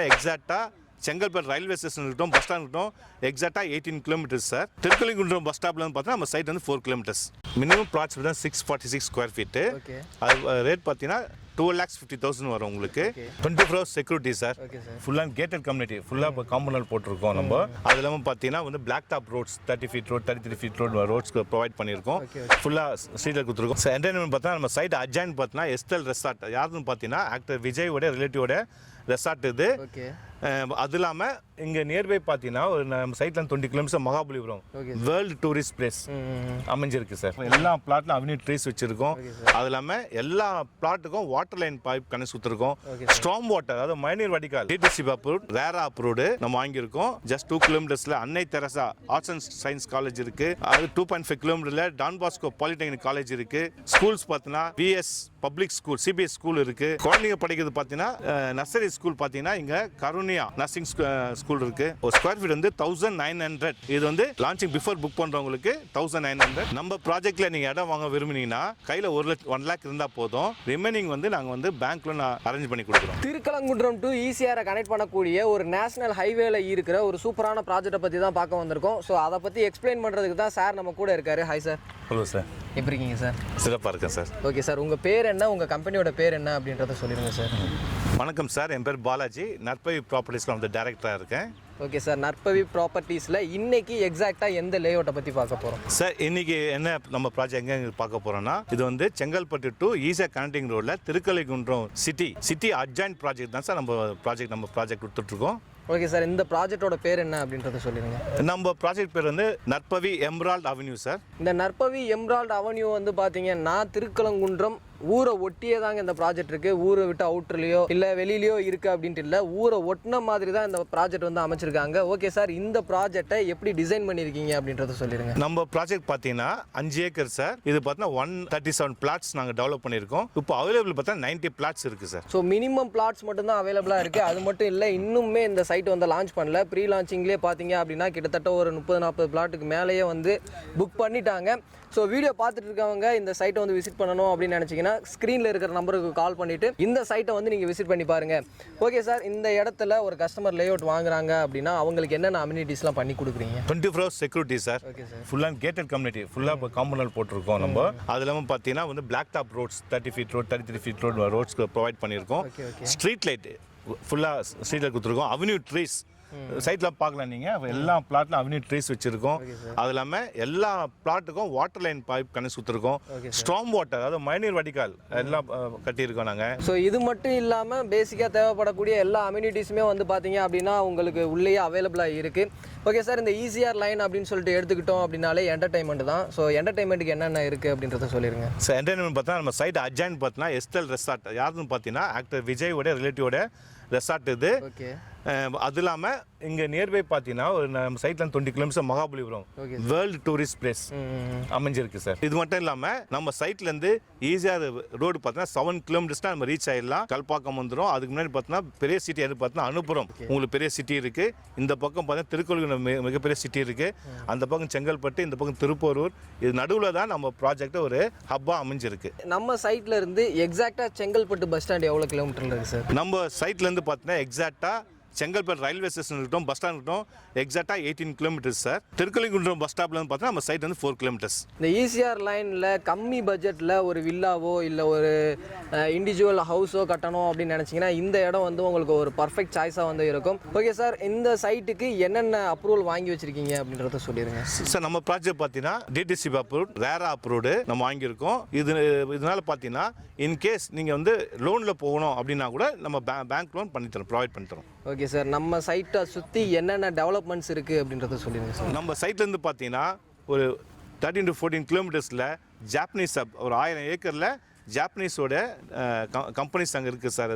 எக்ஸாக்டாக Chengalpattu railway station இருக்கட்டும், bus stand இருக்கட்டும், எக்ஸாக்டாக 18 கிலோமீட்டர்ஸ் சார். திருக்கலிங்குன்றம் பஸ் ஸ்டாப்ல பார்த்தீங்கன்னா நம்ம சைட் வந்து 4 கிலோமீட்டர்ஸ். மினிமம் பிளாட்ஸ் தான் 646 ஸ்கொயர் ஃபீட்டு. அது ரேட் பார்த்தீங்கன்னா 2,50,000 வரும் உங்களுக்கு. 24 hours security sir. Full and gated community, ஃபுல்லாக காம்பவுண்ட் போட்டிருக்கோம் நம்ம. அது இல்லாமல் பார்த்தீங்கன்னா வந்து black top roads 30 feet road 33 feet road ரோட்ஸ்க்கு ப்ரொவைட் பண்ணியிருக்கோம். ஃபுல்லாக ஸ்ட்ரீட்டில் கொடுத்துருக்கோம். ஸோ என்டர்டைன்மெண்ட் பார்த்தா நம்ம சைட் அட்ஜாயின் பார்த்தீங்கன்னா எஸ்டல் ரெசார்ட். யாருன்னு பார்த்தீங்கன்னா ஆக்டர் விஜயோட ரிலேட்டிவோட ரெசார்ட் இது. அது இல்லாமல் இங்கே நியர்பை பார்த்தீங்கன்னா ஒரு நம்ம சைட்ல 20 kilometre Mahabalipuram world tourist place அமைஞ்சிருக்கு சார். எல்லா பிளாட்லும் அவென்யூ ட்ரீஸ் வச்சிருக்கோம். அது இல்லாமல் எல்லா பிளாட்டுக்கும் வாட்டர் லைன் பைப் கனெக்ட் கொடுத்துருக்கோம். ஸ்ட்ராங் வாட்டர், அதாவது மழைநீர் வடிகால் டிடிசி அப்ரூவ்ட், ரேரா அப்ரூவ்டு நம்ம வாங்கியிருக்கோம். ஜஸ்ட் 2 கிலோமீட்டர்ஸ்ல Annai Teresa arts and science college இருக்கு. அது 2.5 கிலோமீட்டர்ல டான் பாஸ்கோ பாலிடெக்னிக் காலேஜ் இருக்கு. ஸ்கூல்ஸ் பார்த்தீங்கன்னா VS public school, CBS school இருக்கு. குழந்தைங்க படிக்கிறது பார்த்தீங்கன்னா நர்சரி ஸ்கூல் பார்த்தீங்கன்னா இங்க கருணியா நர்சிங் ஸ்கூல் இருக்கு. ஒரு ஸ்கொயர் ஃபீட் வந்து 1900. இது வந்து லான்ச்சிங் பிஃபோர் புக் பண்றவங்களுக்கு 1900. நம்ம ப்ராஜெக்ட்ல நீங்க இடம் வாங்க விரும்பினீங்கன்னா கையில 1 lakh இருந்தா போதும். ரிமைனிங் வந்து நாங்க வந்து பேங்க் லோன் அரேஞ்ச் பண்ணி கொடுக்குறோம். திருக்கலங்குன்றம் டு ஈசிஆரை கனெக்ட் பண்ணக்கூடிய ஒரு நேஷனல் ஹைவேல இருக்கிற ஒரு சூப்பரான ப்ராஜெக்ட்டை பத்தி தான் பார்க்க வந்திருக்கோம். ஸோ அதை பத்தி எக்ஸ்பிளைன் பண்றதுக்கு தான் சார் நம்ம கூட இருக்காரு. Hi sir. ஹலோ சார், எப்படி இருக்கீங்க சார்? சிறப்பாக இருக்கேன் சார். ஓகே சார், உங்கள் பேர் என்ன, உங்கள் கம்பெனியோட பேர் என்ன அப்படின்றத சொல்லிடுங்க சார். வணக்கம் சார், என் பேர் பாலாஜி. நற்பவி ப்ராப்பர்ட்டிஸில் வந்து டைரக்டராக இருக்கேன். ஓகே சார், நற்பவி ப்ராப்பர்ட்டிஸில் இன்னைக்கு எக்ஸாக்டாக எந்த லேஅவுட்டை பற்றி பார்க்க போகிறோம் சார்? இன்னைக்கு என்ன நம்ம ப்ராஜெக்ட் எங்கே பார்க்க போகிறோம்னா, இது வந்து செங்கல்பட்டு டு ஈசிஆர் கனெக்டிங் ரோடில் திருக்கலிங்குன்றம் சிட்டி அட்ஜாயின்ட் ப்ராஜெக்ட் தான் சார். நம்ம ப்ராஜெக்ட் கொடுத்துட்ருக்கோம். ஓகே சார், இந்த ப்ராஜெக்டோட பேர் என்ன அப்படின்றத சொல்லிடுங்க. நம்ம ப்ராஜெக்ட் பேர் வந்து நற்பவி எம்ரால்ட் அவென்யூ சார். இந்த நற்பவி எம்ரால்ட் அவென்யூ வந்து பார்த்தீங்கன்னா திருக்கலங்குன்றம் ஊரை ஒட்டியே தாங்க இந்த ப்ராஜெக்ட் இருக்குது. ஊரை விட்டு அவுட்டர்லையோ இல்லை வெளியிலையோ இருக்குது அப்படின்ட்டு இல்லை, ஊரை ஒட்டின மாதிரி தான் இந்த ப்ராஜெக்ட் வந்து அமைச்சிருக்காங்க. ஓகே சார், இந்த ப்ராஜெக்டை எப்படி டிசைன் பண்ணியிருக்கீங்க அப்படின்றத சொல்லிடுங்க. நம்ம ப்ராஜெக்ட் பார்த்தீங்கன்னா 5 ஏக்கர் சார். இது பார்த்தீங்கன்னா 137 பிளாட்ஸ் நாங்கள் டெவலப் பண்ணியிருக்கோம். இப்போ அவைலபிள் பார்த்தா 90 பிளாட்ஸ் இருக்குது சார். ஸோ மினிமம் பிளாட்ஸ் மட்டும் தான் அவைலபிளாக இருக்குது. அது மட்டும் இல்லை, இன்னுமே இந்த சைட் வந்து லான்ச் பண்ணல. ப்ரீ லான்ச்சிங்லேயே பார்த்தீங்க அப்படின்னா கிட்டத்தட்ட ஒரு 30-40 பிளாட்டுக்கு மேலேயே வந்து புக் பண்ணிட்டாங்க. ஸோ வீடியோ பார்த்துட்டு இருக்கவங்க இந்த சைட்டை வந்து விசிட் பண்ணணும் அப்படின்னு நினச்சிங்கன்னா ஸ்க்ரீனில் இருக்கிற நம்பருக்கு கால் பண்ணிவிட்டு இந்த சைட்டை வந்து நீங்கள் விசிட் பண்ணி பாருங்கள். ஓகே சார், இந்த இடத்துல ஒரு கஸ்டமர் லேஅவுட் வாங்குறாங்க அப்படின்னா அவங்களுக்கு என்னென்ன அம்யூனிட்டிஸ்லாம் பண்ணி கொடுக்குறீங்க? 24 hours security sir. Okay sir, full and gated community, ஃபுல்லாக காம்பவுண்ட் போட்டிருக்கோம் நம்ம. அது இல்லாமல் பார்த்தீங்கன்னா வந்து black top roads 30 feet road 33 feet road ரோட்ஸ்க்கு ப்ரொவைட் பண்ணியிருக்கோம். ஸ்ட்ரீட் லைட் ஃபுல்லாக ஸ்ட்ரீட்டில் கொடுத்துருக்கோம். அவென்யூ ட்ரீஸ் சைட்ல பார்க்கலாம். நீங்கள் எல்லா பிளாட்லும் அவென்யூ ட்ரீஸ் வச்சிருக்கோம். அது இல்லாமல் எல்லா பிளாட்டுக்கும் வாட்டர் லைன் பைப் கனெக்ட் கொடுத்துருக்கோம். ஸ்ட்ராங் வாட்டர், அதாவது மழைநீர் வடிகால் எல்லாம் கட்டியிருக்கோம் நாங்கள். ஸோ இது மட்டும் இல்லாமல் பேசிக்காக தேவைப்படக்கூடிய எல்லா அம்யூனிட்டிஸுமே வந்து பார்த்தீங்க அப்படின்னா உங்களுக்கு உள்ளேயே அவைலபிளாக இருக்குது. ஓகே சார், இந்த ஈசிஆர் லைன் அப்படின்னு சொல்லிட்டு எடுத்துக்கிட்டோம் அப்படின்னாலே என்டர்டைன்மெண்ட் தான். ஸோ என்டர்டைன்மெண்ட்டுக்கு என்னென்ன இருக்குது அப்படின்றத சொல்லிடுங்க. ஸோ என்டர்டைன்மெண்ட் பார்த்தா நம்ம சைட் அட்ஜாயின் பார்த்தீங்கன்னா எஸ்டல் ரெசார்ட். யாருன்னு பார்த்தீங்கன்னா ஆக்டர் விஜயோட ரிலேட்டிவோட ரெசார்ட் இது. ஓகே, அது இல்லாமல் இங்கே நியர்பை பார்த்தீங்கன்னா ஒரு நம்ம சைட்ல 20 kilometre Mahabalipuram world tourist place அமைஞ்சிருக்கு சார். இது மட்டும் இல்லாமல் நம்ம சைட்லேருந்து ஈஸியாக ரோடு பார்த்தீங்கன்னா 7 kilometers தான் நம்ம ரீச் ஆகிடலாம். கல்பாக்கம் வந்துடும். அதுக்கு முன்னாடி பார்த்தீங்கன்னா பெரிய சிட்டி எது பார்த்தீங்கன்னா அனுப்புறம் உங்களுக்கு பெரிய சிட்டி இருக்குது. இந்த பக்கம் பார்த்தீங்கன்னா திருக்கோயிலுக்கு மிகப்பெரிய சிட்டி இருக்குது. அந்த பக்கம் செங்கல்பட்டு, இந்த பக்கம் திருப்பூரூர். இது நடுவில் தான் நம்ம ப்ராஜெக்ட் ஒரு ஹப்பாக அமைஞ்சிருக்கு. நம்ம சைட்ல இருந்து எக்ஸாக்டாக செங்கல்பட்டு பஸ் ஸ்டாண்ட் எவ்வளோ கிலோமீட்டர்ல இருக்குது சார்? நம்ம சைட்லேருந்து பார்த்தீங்கன்னா எக்ஸாக்டாக செங்கல்பட்டு ரயில்வே ஸ்டேஷன் இருக்கட்டும், பஸ் ஸ்டாண்ட் இருக்கட்டும், எக்ஸாக்டாக 18 kilometers சார். திருக்கலிங்குன்றம் பஸ் ஸ்டாப்ல வந்து பார்த்தா நம்ம சைட் வந்து 4 kilometers. இந்த ஈசிஆர் லைனில் கம்மி பட்ஜெட்டில் ஒரு வில்லாவோ இல்லை ஒரு இண்டிவிஜுவல் ஹவுஸோ கட்டணும் அப்படின்னு நினச்சிங்கன்னா இந்த இடம் வந்து உங்களுக்கு ஒரு பர்ஃபெக்ட் சாய்ஸாக வந்து இருக்கும். ஓகே சார், இந்த சைட்டுக்கு என்னென்ன அப்ரூவல் வாங்கி வச்சிருக்கீங்க அப்படின்றத சொல்லிடுங்க சார். நம்ம ப்ராஜெக்ட் பார்த்தீங்கன்னா டிடிசி அப்ரூவ்ட், ரேரா அப்ரூவ்டு நம்ம வாங்கியிருக்கோம். இதனால பார்த்தீங்கன்னா இன்கேஸ் நீங்கள் வந்து லோனில் போகணும் அப்படின்னா கூட நம்ம பேங்க் லோன் பண்ணித்தரோம், ப்ரொவைட் பண்ணித்தரோம். ஓகே சார், நம்ம சைட்டை சுற்றி என்னென்ன டெவலப்மெண்ட்ஸ் இருக்குது அப்படின்றத சொல்லிடுங்க சார். நம்ம சைட்லேருந்து பார்த்தீங்கன்னா ஒரு 13 to 14 kilometersல ஜாப்பனீஸ் ஒரு 1000 ஏக்கரில் ஜாப்பனீஸோட கம்பெனிஸ் அங்கே இருக்குது சார்.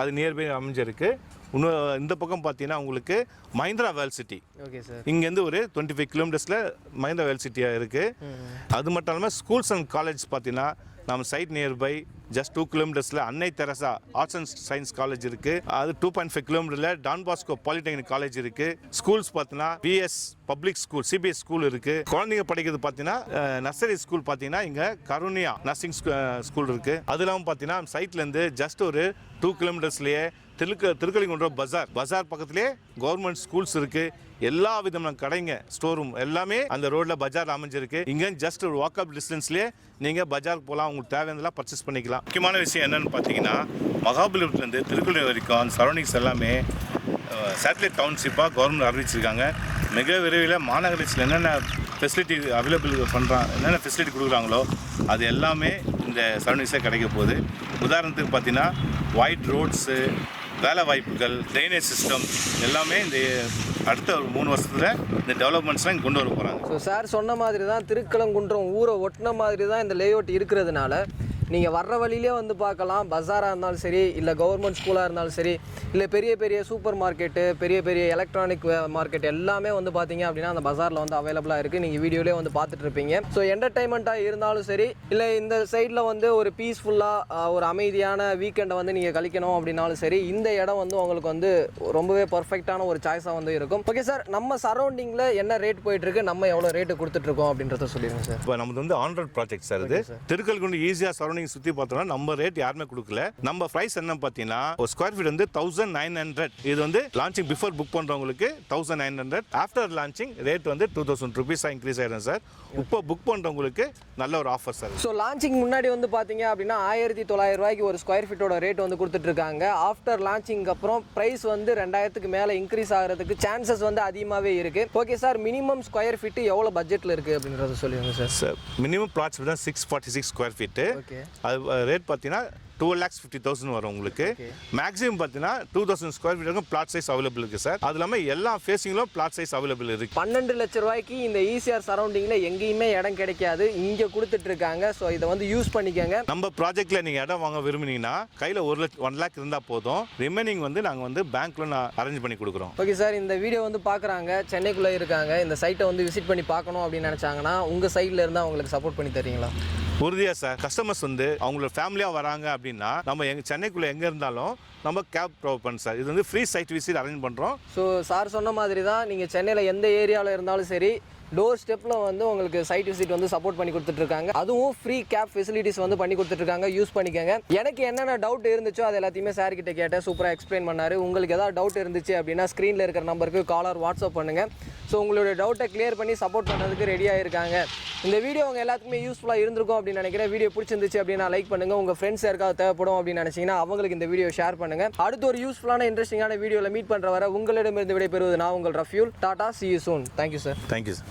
அது நியர்பை அமைஞ்சிருக்கு. இன்னும் இந்த பக்கம் பார்த்தீங்கன்னா உங்களுக்கு Mahindra world city. Okay sir, இங்கேருந்து ஒரு 25 kilometersல மஹிந்திரா வேர்ல்ட் சிட்டியாக இருக்குது. அது மட்டும் இல்லாமல் ஸ்கூல்ஸ் அண்ட் காலேஜ் பார்த்தீங்கன்னா நம்ம சைட் நியர்பை ஜஸ்ட் 2 kilometersல Annai Teresa arts and science college இருக்குது. அது 2.5 kilometerல டான் பாஸ்கோ பாலிடெக்னிக் காலேஜ் இருக்குது. ஸ்கூல்ஸ் பார்த்தீங்கன்னா VS public school, CBS school இருக்குது. குழந்தைங்க படிக்கிறது பார்த்தீங்கன்னா நர்சரி ஸ்கூல் பார்த்தீங்கன்னா இங்கே கருணியா நர்சிங் ஸ்கூல் இருக்குது. அது இல்லாமல் பார்த்தீங்கன்னா சைட்லேருந்து ஜஸ்ட் ஒரு 2 kilometersலேயே திருக்கலிங்குன்றம் பஜார் பக்கத்திலே கவர்மெண்ட் ஸ்கூல்ஸ் இருக்கு, எல்லா விதமான கடைங்க, ஸ்டோர் ரூம் எல்லாமே அந்த ரோட்ல பஜார் அமைஞ்சிருக்கு. இங்க ஜஸ்ட் ஒரு வாக்கப் டிஸ்டன்ஸ்லேயே நீங்க பஜாருக்கு போகலாம், உங்களுக்கு தேவையானதெல்லாம் பர்ச்சேஸ் பண்ணிக்கலாம். முக்கியமான விஷயம் என்னன்னு பார்த்தீங்கன்னா, மகாபலிபுரத்துலேருந்து திருக்கோயில் வரைக்கும் அந்த சரௌண்டிங்ஸ் எல்லாமே சேட்டலைட் டவுன்ஷிப்பாக கவர்மெண்ட் அறிவிச்சிருக்காங்க. மிக விரைவில் மாநகராட்சியில் என்னென்ன ஃபெசிலிட்டி அவைலபிள் பண்ணுறாங்க, என்னென்ன ஃபெசிலிட்டி கொடுக்குறாங்களோ அது எல்லாமே இந்த சரௌண்டிங்ஸே கிடைக்க போகுது. உதாரணத்துக்கு பார்த்தீங்கன்னா ஒயிட் ரோட்ஸு, வேலை வாய்ப்புகள், ட்ரைனேஜ் சிஸ்டம் எல்லாமே இந்த அடுத்த ஒரு 3 வருஷத்தில் இந்த டெவலப்மெண்ட்ஸ்லாம் இங்கே கொண்டு வர போகிறாங்க. ஸோ சார் சொன்ன மாதிரி தான் திருக்கலங்குன்றம் ஊரை ஒட்டின மாதிரி தான் இந்த லேஅவுட் இருக்கிறதுனால நீங்கள் வர்ற வழியிலே வந்து பார்க்கலாம். பஜாராக இருந்தாலும் சரி, இல்லை கவர்மெண்ட் ஸ்கூலாக இருந்தாலும் சரி, இல்லை பெரிய பெரிய சூப்பர் மார்க்கெட்டு, பெரிய பெரிய எலக்ட்ரானிக் மார்க்கெட் எல்லாமே வந்து பார்த்தீங்க அப்படின்னா அந்த பஜாரில் வந்து அவைலபிளாக இருக்குது. நீங்கள் வீடியோலேயே வந்து பார்த்துட்டு இருப்பீங்க. ஸோ என்டர்டைன்மெண்ட்டாக இருந்தாலும் சரி, இல்லை இந்த சைடில் வந்து ஒரு பீஸ்ஃபுல்லாக ஒரு அமைதியான வீக்கெண்டை வந்து நீங்கள் கழிக்கணும் அப்படின்னாலும் சரி, இந்த இடம் வந்து உங்களுக்கு வந்து ரொம்பவே பர்ஃபெக்டான ஒரு சாய்ஸாக வந்து இருக்கும். ஓகே சார், நம்ம சரௌண்டிங்கில் என்ன ரேட் போயிட்டுருக்கு, நம்ம எவ்வளோ ரேட்டு கொடுத்துட்ருக்கோம் அப்படின்றத சொல்லிடுங்க சார். இப்போ நமக்கு வந்து ஆன்ரோட் ப்ராஜெக்ட் சார். இது திருக்கல்குண்டு ஈஸியாக சரௌண்டிங் சுற்றி பார்த்தோம்னா நம்ம ரேட் யாருமே கொடுக்கல. நம்ம பிரைஸ் என்ன பார்த்தீங்கன்னா ஒரு ஸ்கொயர் ஃபீட் வந்து 1900. இது வந்து லான்ச்சிங் பிஃபோர் புக் பண்ணுறவங்களுக்கு 1900. ஆஃப்டர் லான்ச்சிங் ரேட் வந்து 2000 rupees இன்க்ரீஸ் ஆயிடும் சார். இப்போ புக் பண்ணுறவங்களுக்கு நல்ல ஒரு ஆஃபர் சார். ஸோ லான்ச்சிங் முன்னாடி வந்து பார்த்தீங்க அப்படின்னா 1900 ரூபாய்க்கு ஒரு ஸ்கொயர் ஃபீட்டோட ரேட் வந்து கொடுத்துட்ருக்காங்க. ஆஃப்டர் லான்ச்சிங் அப்புறம் ப்ரைஸ் வந்து 2000க்கு மேலே இன்க்ரீஸ் ஆகிறதுக்கு சான்சஸ் வந்து அதிகமாகவே இருக்குது. Okay sir, minimum square feet எவ்வளோ பட்ஜெட்டில் இருக்குது அப்படின்றத சொல்லுங்கள் சார். சார் மினிமம் பிளாட்ஸ் தான் 646 ஸ்கொயர் ஃபீட்டு. ஓகே, அது ரேட் பார்த்தீங்கன்னா 2,50,000 வரும் உங்களுக்கு. மேக்ஸிமம் பார்த்தீங்கன்னா 2000 ஸ்கொயர் ஃபீட் வரைக்கும் பிளாட் சைஸ் அவைலபிள் இருக்குது சார். அது இல்லாமல் எல்லா ஃபேஸிங்கிலும் பிளாட் சைஸ் அவைலபிள் இருக்குது. 12 லட்ச ரூபாய்க்கு இந்த ஈசிஆர் சரௌண்டிங்கில் எங்கேயுமே இடம் கிடைக்காது, இங்கே கொடுத்துட்ருக்காங்க. ஸோ இதை வந்து யூஸ் பண்ணிக்கோங்க. நம்ம ப்ராஜெக்ட்டில் நீங்கள் இடம் வாங்க விரும்புனீங்கன்னா கையில் 1 lakh இருந்தால் போதும். ரிமைனிங் வந்து நாங்கள் வந்து பேங்க் லோன் அரேஞ்ச் பண்ணி கொடுக்குறோம். ஓகே சார், இந்த வீடியோ வந்து பார்க்குறாங்க, சென்னைக்குள்ளே இருக்காங்க, இந்த சைட்டை வந்து விசிட் பண்ணி பார்க்கணும் அப்படின்னு நினச்சாங்கன்னா உங்கள் சைடில் இருந்தால் அவங்களுக்கு சப்போர்ட் பண்ணி தரீங்களா? உறுதியாக சார். கஸ்டமர்ஸ் வந்து அவங்களோட ஃபேமிலியாக வராங்க அப்படின்னா நம்ம சென்னைக்குள்ளே எங்கே இருந்தாலும் நம்ம கேப் ப்ரொவைட் பண்ணோம் சார். இது வந்து ஃப்ரீ சைட் விசிட் அரேஞ்ச் பண்ணுறோம். ஸோ சார் சொன்ன மாதிரி தான் நீங்கள் சென்னையில் எந்த ஏரியாவில் இருந்தாலும் சரி, டோர் ஸ்டெப்பில் வந்து உங்களுக்கு சைட் விசிட் வந்து சப்போர்ட் பண்ணி கொடுத்துட்ருக்காங்க. அதுவும் ஃப்ரீ கேப் ஃபெசிலிட்டிஸ் வந்து பண்ணி கொடுத்துட்ருக்காங்க, யூஸ் பண்ணிக்கோங்க. எனக்கு என்னென்ன டவுட் இருந்துச்சோ அது எல்லாத்தையுமே சார் கிட்ட கேட்டேன், சூப்பராக எக்ஸ்பிளைன் பண்ணார். உங்களுக்கு ஏதாவது டவுட் இருந்துச்சு அப்படின்னா ஸ்க்ரீனில் இருக்கிற நம்பருக்கு காலர் வாட்ஸ்அப் பண்ணுங்கள். ஸோ உங்களுடைய டவுட்டை கிளியர் பண்ணி சப்போர்ட் பண்ணுறதுக்கு ரெடியாக இருக்காங்க. இந்த வீடியோ உங்கள் எல்லாத்துக்குமே யூஸ்ஃபுல்லாக இருந்திருக்கும் அப்படின்னு நினைக்கிறேன். வீடியோ பிடிச்சிருந்துச்சு அப்படின்னா லைக் பண்ணுங்கள். உங்கள் ஃப்ரெண்ட்ஸ் யாருக்காவது தேவைப்படும் அப்படின்னு நினச்சிங்கன்னா அவங்களுக்கு இந்த வீடியோ ஷேர் பண்ணுங்கள். அடுத்து ஒரு யூஸ்ஃபுல்லான இன்ட்ரெஸ்டிங்கான வீடியோவில் மீட் பண்ணுற வர உங்களிடமிருந்து விடைபெறுவது நான் உங்கள் Rafiul. Tata, see you soon. Thank you sir. Thank you sir.